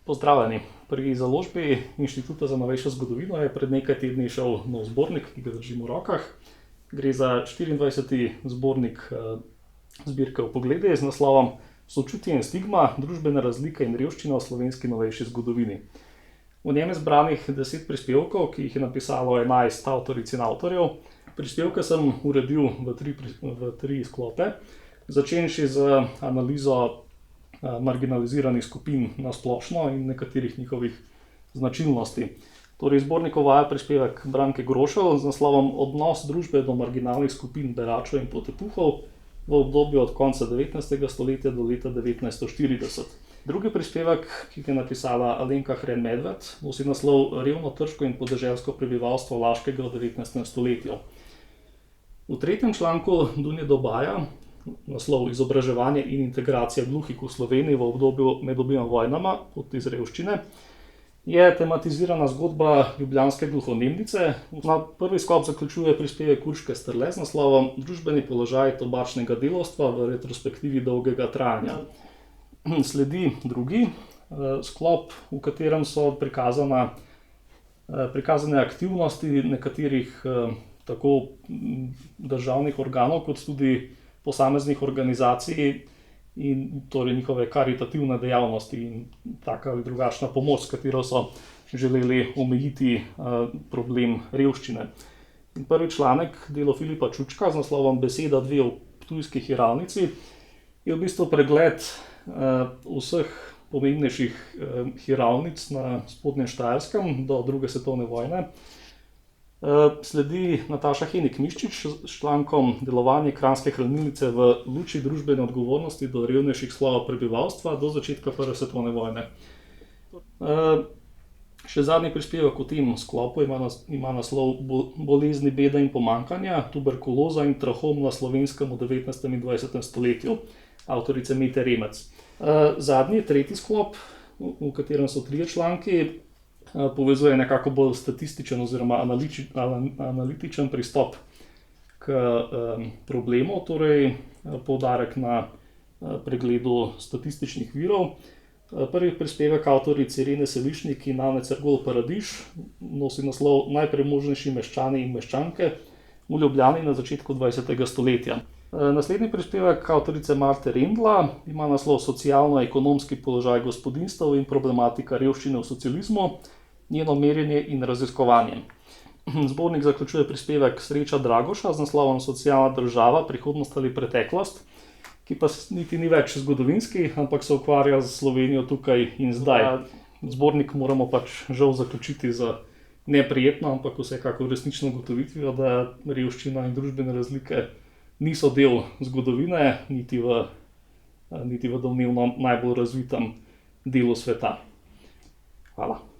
Pozdravljeni. Pri založbi Inštituta za novejšo zgodovino je pred nekaj tedni izšel nov zbornik, ki ga držim v rokah. Gre za 24. zbornik zbirke Vpogledi z naslovom Sočutje in stigma, družbene razlike in revščina v slovenski novejši zgodovini. V njem je zbranih 10 prispevkov, ki jih je napisalo 11 avtoric in avtorjev. Prispevke sem uredil v tri sklope, začenši z analizo marginaliziranih skupin na splošno in nekaterih njihovih značilnosti. Torej, zbornik uvaja prispevek Branke Grošelj z naslovom Odnos družbe do marginalnih skupin beračev in potepuhov v obdobju od konca 19. stoletja do leta 1940. Drugi prispevek, ki ga je napisala Alenka Hren Medved, nosi naslov Revno trško in podeželsko prebivalstvo Laškega v 19. stoletju. V tretjem članku Dunje Dobaja, naslov Izobraževanje in integracija gluhih v Sloveniji v obdobju med obima vojnama, pot iz revščine, je tematizirana zgodba ljubljanske gluhonemnice. Na prvi sklop zaključuje prispevek Urške Strle z naslovom Družbeni položaj tobačnega delavstva v retrospektivi dolgega trajanja. Sledi drugi sklop, v katerem so prikazane aktivnosti nekaterih tako državnih organov kot tudi posameznih organizacij in torej njihove karitativne dejavnosti in taka ali drugačna pomoč, s katero so želeli omejiti problem revščine. In prvi članek, delo Filipa Čučka z naslovom Beseda dve o ptujski hiralnici, je v bistvu pregled vseh pomembnejših hiralnic na Spodnjem Štajerskem do druge svetovne vojne. Sledi Nataša Henik Miščič s člankom Delovanje kranjske hranilnice v luči družbene odgovornosti do revnejših slojeva prebivalstva do začetka prve svetovne vojne. Še zadnji prispevek v tem sklopu ima naslov Bolezni, beda in pomanjkanja, tuberkuloza in trahom na Slovenskem v 19. in 20. stoletju, avtorice Mete Remec. Zadnji, tretji sklop, v katerem so 3 članki, povezuje nekako bolj statističen oziroma analitičen pristop k problemu, torej poudarek na pregledu statističnih virov. Prvi prispevek avtoric Irene Sevišnik in Ane Cergol Paradiž nosi naslov Najpremožnejši meščani in meščanke v Ljubljani na začetku 20. stoletja. Naslednji prispevek avtorice Marte Rendla ima naslov Socialno-ekonomski položaj gospodinjstev in problematika revščine v socializmu, njeno merjenje in raziskovanje. Zbornik zaključuje prispevek Sreča Dragoša z naslovom Socialna država, prihodnost ali preteklost, ki pa niti ni več zgodovinski, ampak se ukvarja z Slovenijo tukaj in zdaj. Zbornik moramo pač žal zaključiti z neprijetno, ampak vsekakor resnično ugotovitvijo, da revščina in družbene razlike niso del zgodovine, niti v domnevno najbolj razvitem delu sveta. Hvala.